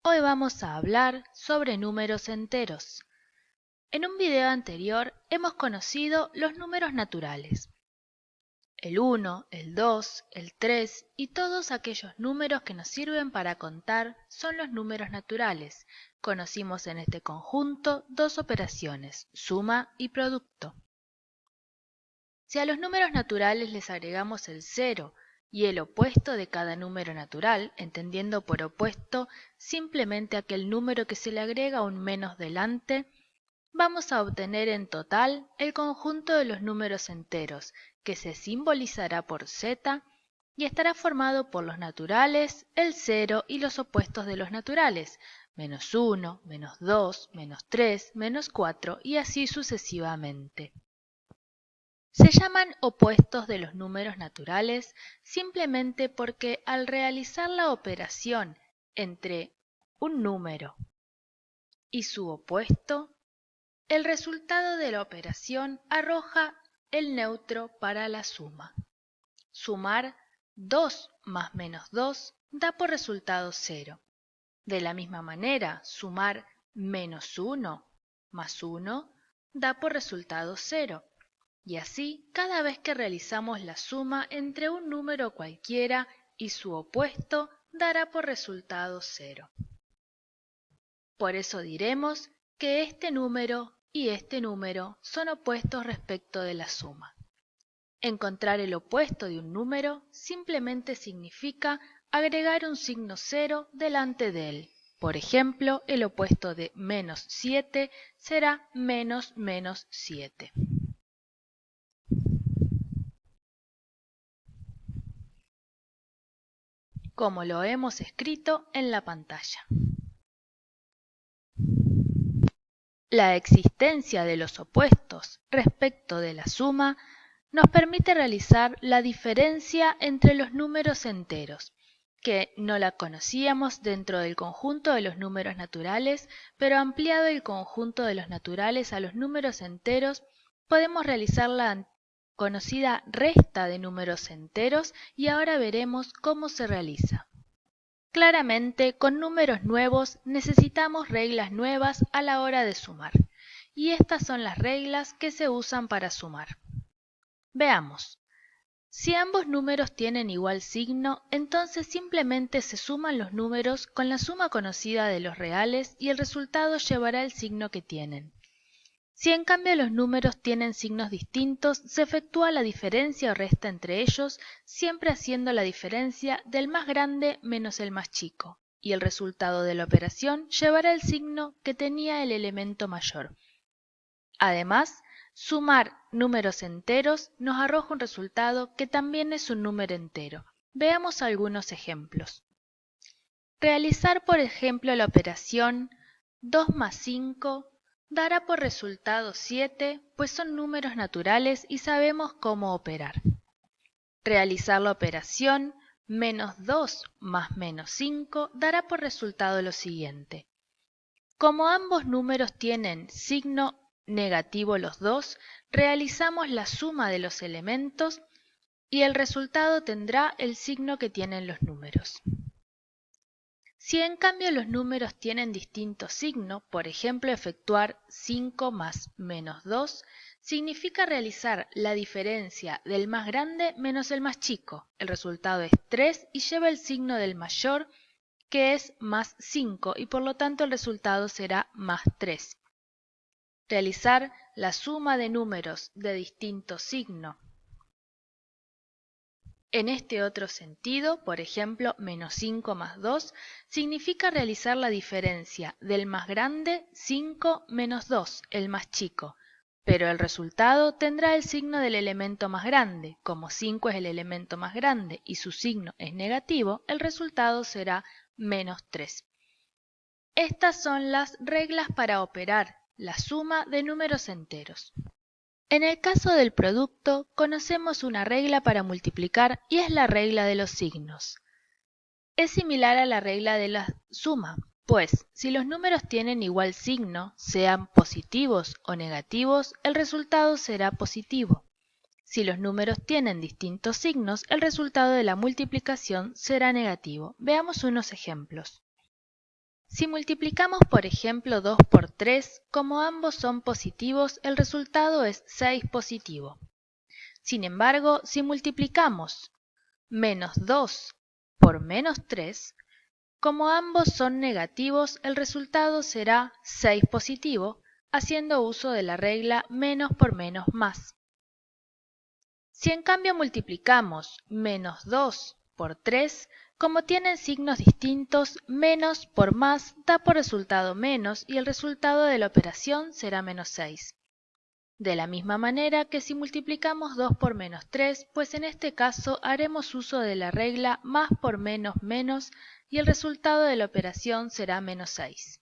Hoy vamos a hablar sobre números enteros. En un video anterior hemos conocido los números naturales. El 1, el 2, el 3 y todos aquellos números que nos sirven para contar son los números naturales. Conocimos en este conjunto dos operaciones, suma y producto. Si a los números naturales les agregamos el 0 y el opuesto de cada número natural, entendiendo por opuesto simplemente aquel número que se le agrega un menos delante, vamos a obtener en total el conjunto de los números enteros, que se simbolizará por z y estará formado por los naturales, el 0 y los opuestos de los naturales, menos 1, menos 2, menos 3, menos 4 y así sucesivamente. Se llaman opuestos de los números naturales simplemente porque al realizar la operación entre un número y su opuesto, el resultado de la operación arroja el neutro para la suma. Sumar 2 más menos 2 da por resultado 0. De la misma manera, sumar menos 1 más 1 da por resultado 0. Y así, cada vez que realizamos la suma entre un número cualquiera y su opuesto, dará por resultado 0. Por eso diremos que este número y este número son opuestos respecto de la suma. Encontrar el opuesto de un número simplemente significa agregar un signo 0 delante de él. Por ejemplo, el opuesto de menos 7 será menos 7. Como lo hemos escrito en la pantalla. La existencia de los opuestos respecto de la suma nos permite realizar la diferencia entre los números enteros, que no la conocíamos dentro del conjunto de los números naturales, pero ampliado el conjunto de los naturales a los números enteros, podemos realizar la conocida resta de números enteros y ahora veremos cómo se realiza. Claramente, con números nuevos necesitamos reglas nuevas a la hora de sumar, y estas son las reglas que se usan para sumar. Veamos. Si ambos números tienen igual signo, entonces simplemente se suman los números con la suma conocida de los reales y el resultado llevará el signo que tienen. Si en cambio los números tienen signos distintos, se efectúa la diferencia o resta entre ellos, siempre haciendo la diferencia del más grande menos el más chico, y el resultado de la operación llevará el signo que tenía el elemento mayor. Además, sumar números enteros nos arroja un resultado que también es un número entero. Veamos algunos ejemplos. Realizar, por ejemplo, la operación 2 más 5 dará por resultado 7, pues son números naturales y sabemos cómo operar. Realizar la operación menos 2 más menos 5 dará por resultado lo siguiente. Como ambos números tienen signo negativo los dos, realizamos la suma de los elementos y el resultado tendrá el signo que tienen los números. Si en cambio los números tienen distinto signo, por ejemplo efectuar 5 más menos 2, significa realizar la diferencia del más grande menos el más chico. El resultado es 3 y lleva el signo del mayor, que es más 5, y por lo tanto el resultado será más 3. Realizar la suma de números de distinto signo. En este otro sentido, por ejemplo, menos 5 más 2, significa realizar la diferencia del más grande 5 menos 2, el más chico, pero el resultado tendrá el signo del elemento más grande. Como 5 es el elemento más grande y su signo es negativo, el resultado será menos 3. Estas son las reglas para operar la suma de números enteros. En el caso del producto, conocemos una regla para multiplicar y es la regla de los signos. Es similar a la regla de la suma, pues si los números tienen igual signo, sean positivos o negativos, el resultado será positivo. Si los números tienen distintos signos, el resultado de la multiplicación será negativo. Veamos unos ejemplos. Si multiplicamos por ejemplo 2 por 3, como ambos son positivos, el resultado es 6 positivo. Sin embargo, si multiplicamos menos 2 por menos 3, como ambos son negativos, el resultado será 6 positivo, haciendo uso de la regla menos por menos más. Si en cambio multiplicamos menos 2 por 3, como tienen signos distintos, menos por más da por resultado menos y el resultado de la operación será menos 6. De la misma manera que si multiplicamos 2 por menos 3, pues en este caso haremos uso de la regla más por menos menos y el resultado de la operación será menos 6.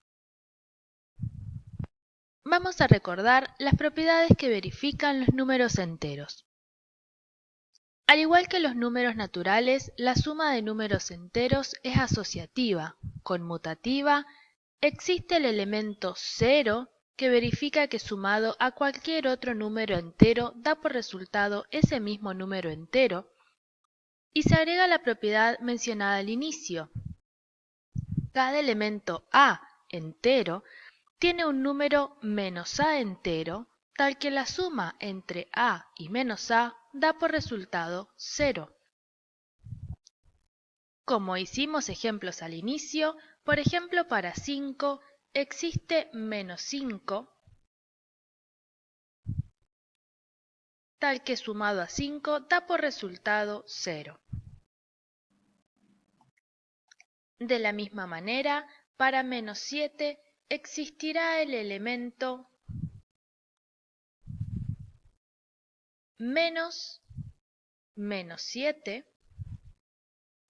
Vamos a recordar las propiedades que verifican los números enteros. Al igual que los números naturales, la suma de números enteros es asociativa, conmutativa. Existe el elemento 0 que verifica que sumado a cualquier otro número entero da por resultado ese mismo número entero, y se agrega la propiedad mencionada al inicio. Cada elemento a entero tiene un número menos a entero, tal que la suma entre a y menos a da por resultado 0. Como hicimos ejemplos al inicio, por ejemplo para 5 existe menos 5, tal que sumado a 5 da por resultado 0. De la misma manera, para menos 7 existirá el elemento menos 7,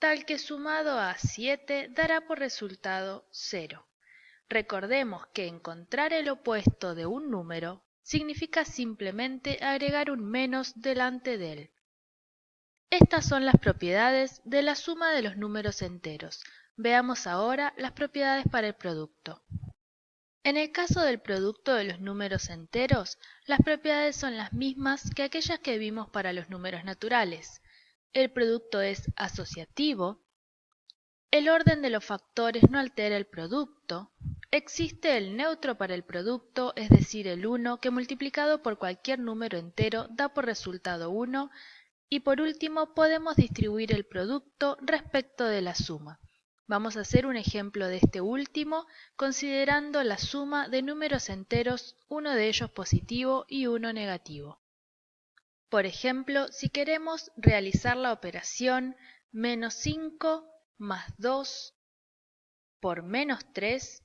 tal que sumado a 7 dará por resultado 0. Recordemos que encontrar el opuesto de un número significa simplemente agregar un menos delante de él. Estas son las propiedades de la suma de los números enteros. Veamos ahora las propiedades para el producto. En el caso del producto de los números enteros, las propiedades son las mismas que aquellas que vimos para los números naturales. El producto es asociativo, el orden de los factores no altera el producto, existe el neutro para el producto, es decir, el 1, que multiplicado por cualquier número entero da por resultado 1, y por último podemos distribuir el producto respecto de la suma. Vamos a hacer un ejemplo de este último, considerando la suma de números enteros, uno de ellos positivo y uno negativo. Por ejemplo, si queremos realizar la operación menos 5 más 2 por menos 3,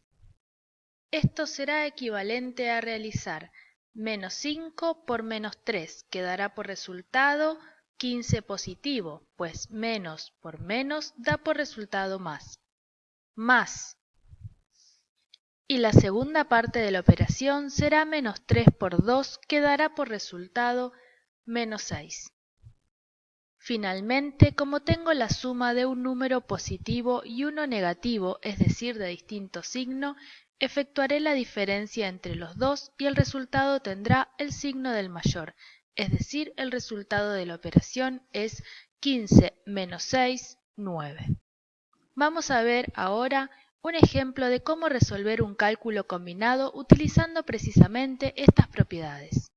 esto será equivalente a realizar menos 5 por menos 3, que dará por resultado 15 positivo, pues menos por menos da por resultado más. Y la segunda parte de la operación será menos 3 por 2, que dará por resultado menos 6. Finalmente, como tengo la suma de un número positivo y uno negativo, es decir, de distinto signo, efectuaré la diferencia entre los dos y el resultado tendrá el signo del mayor, es decir, el resultado de la operación es 15 menos 6, 9. Vamos a ver ahora un ejemplo de cómo resolver un cálculo combinado utilizando precisamente estas propiedades.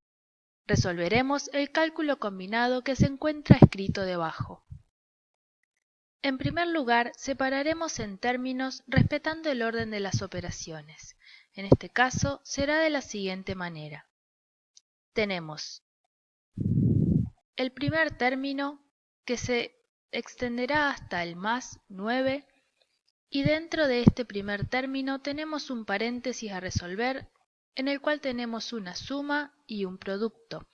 Resolveremos el cálculo combinado que se encuentra escrito debajo. En primer lugar, separaremos en términos respetando el orden de las operaciones. En este caso, será de la siguiente manera. Tenemos el primer término que se extenderá hasta el más 9 y dentro de este primer término tenemos un paréntesis a resolver en el cual tenemos una suma y un producto.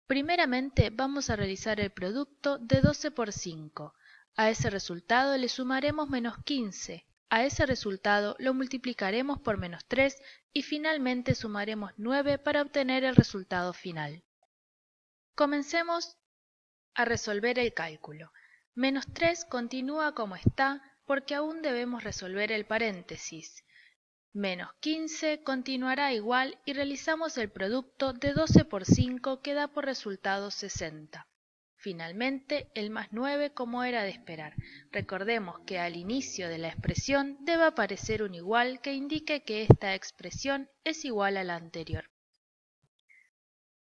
Primeramente vamos a realizar el producto de 12 por 5. A ese resultado le sumaremos menos 15. A ese resultado lo multiplicaremos por menos 3 y finalmente sumaremos 9 para obtener el resultado final. Comencemos a resolver el cálculo. Menos 3 continúa como está porque aún debemos resolver el paréntesis. Menos 15 continuará igual y realizamos el producto de 12 por 5 que da por resultado 60. Finalmente, el más 9 como era de esperar. Recordemos que al inicio de la expresión debe aparecer un igual que indique que esta expresión es igual a la anterior.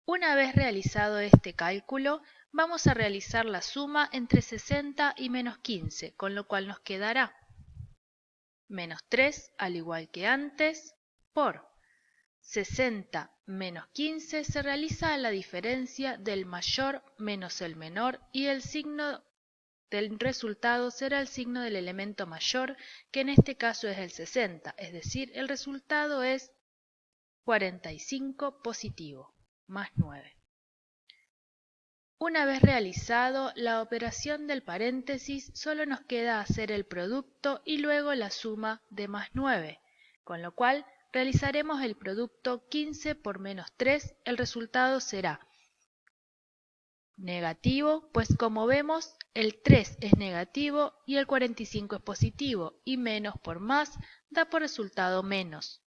Una vez realizado este cálculo, vamos a realizar la suma entre 60 y menos 15, con lo cual nos quedará menos 3, al igual que antes, por 60 menos 15 se realiza la diferencia del mayor menos el menor y el signo del resultado será el signo del elemento mayor, que en este caso es el 60, es decir, el resultado es 45 positivo, más 9. Una vez realizado la operación del paréntesis, solo nos queda hacer el producto y luego la suma de más 9, con lo cual realizaremos el producto 15 por menos 3, el resultado será negativo, pues como vemos el 3 es negativo y el 45 es positivo, y menos por más da por resultado menos.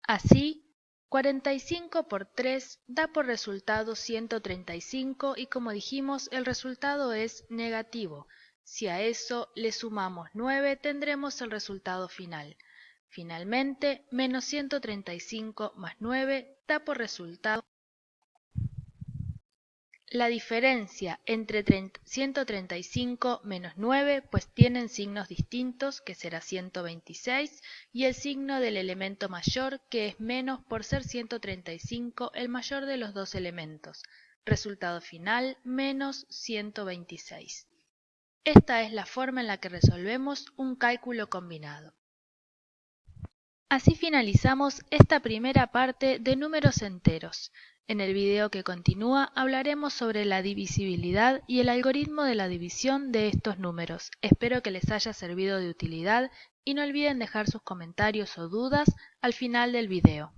Así, 45 por 3 da por resultado 135 y como dijimos el resultado es negativo. Si a eso le sumamos 9 tendremos el resultado final. Finalmente, menos 135 más 9 da por resultado la diferencia entre 135 menos 9, pues tienen signos distintos, que será 126, y el signo del elemento mayor, que es menos por ser 135 el mayor de los dos elementos. Resultado final, menos 126. Esta es la forma en la que resolvemos un cálculo combinado. Así finalizamos esta primera parte de números enteros. En el video que continúa hablaremos sobre la divisibilidad y el algoritmo de la división de estos números. Espero que les haya servido de utilidad y no olviden dejar sus comentarios o dudas al final del video.